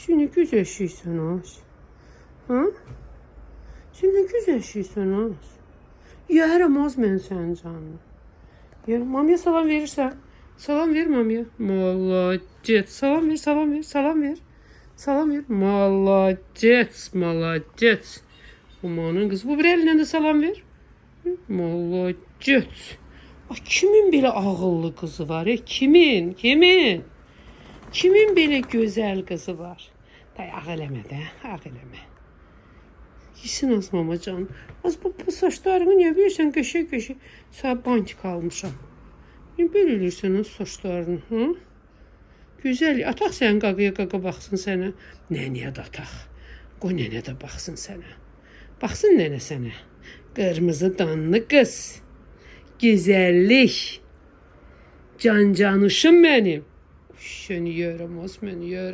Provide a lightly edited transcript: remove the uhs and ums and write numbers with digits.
Sen ne güzel şeysin az. Ha? Sen ne güzel şeysin az. Yerim az mən sənin canını. Yerim. Mamaya salam verirsən. Salam ver mamaya. Молодец. Salam ver, salam ver, salam ver. Salam ver. Молодец, молодец. Umanın kızı. Bu bir eline de salam ver. Молодец. Ay, kimin belə ağıllı kızı var? Kimin? Kimin? Kimin belə gözəl kızı var? Day, ağ eləmə də, ağ eləmə. Yesin az mamacan. Az bu saçlarını niyə bilirsən qəşəng-qəşəng? Sənə bantik almışam. Niyə belə eləyirsən az saçlarını? Hı? Güzel. Ataq sənin qaqaya baxsın sənə. Nənəyə də ataq. Qoy nənə də baxsın sənə. Baxsın nənə sənə. Qırmızı danlı qız. Güzellik. Cancanışım benim. Seni yerim, az beni yerim.